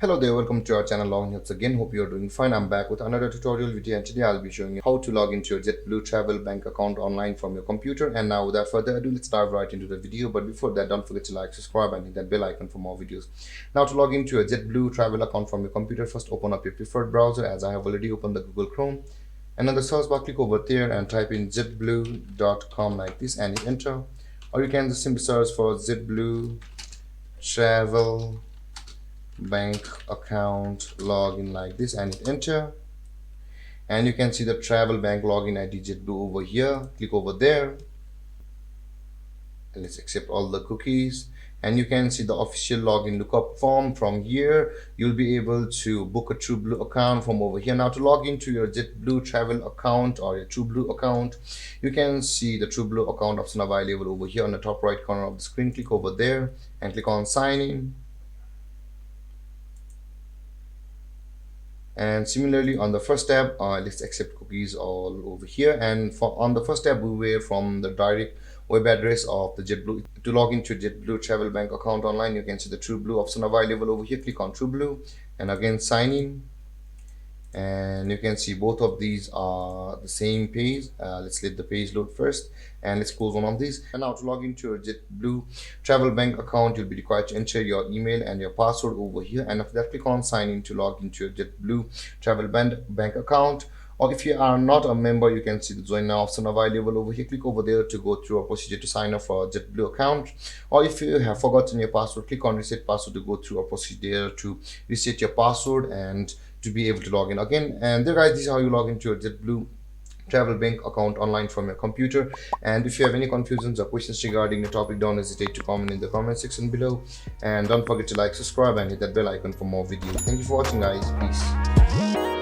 Hello there, welcome to our channel Login Helps again. Hope you are doing fine. I'm back with another tutorial video, and today I'll be showing you how to log into your JetBlue travel bank account online from your computer. And now without further ado, let's dive right into the video. But before that, don't forget to like, subscribe and hit that bell icon for more videos. Now to log into your JetBlue travel account from your computer, first open up your preferred browser, as I have already opened the Google Chrome. And on the search bar, click over there and type in jetblue.com like this and hit enter. Or you can just simply search for JetBlue travel bank account login like this and hit enter, and you can see the travel bank login ID JetBlue over here. Click over there and let's accept all the cookies, and you can see the official login lookup form. From here you'll be able to book a TrueBlue account from over here. Now to log into your JetBlue travel account or your TrueBlue account, you can see the TrueBlue account option available over here on the top right corner of the screen. Click over there and click on sign in. And similarly on the first tab, let's accept cookies all over here. And on the first tab, we were from the direct web address of the JetBlue. To log into JetBlue travel bank account online, you can see the TrueBlue option available over here. Click on TrueBlue and again sign in, and you can see both of these are the same page. Let's let the page load first, and let's close one of these. And now to log into your JetBlue travel bank account, you'll be required to enter your email and your password over here, and after that click on sign in to log into your JetBlue travel bank account. Or if you are not a member, you can see the join now option available over here. Click over there to go through a procedure to sign up for a JetBlue account. Or if you have forgotten your password, click on reset password to go through a procedure to reset your password and to be able to log in again. And there guys, this is how you log into your JetBlue travel bank account online from your computer. And if you have any confusions or questions regarding the topic, don't hesitate to comment in the comment section below, and don't forget to like, subscribe and hit that bell icon for more videos. Thank you for watching guys. Peace.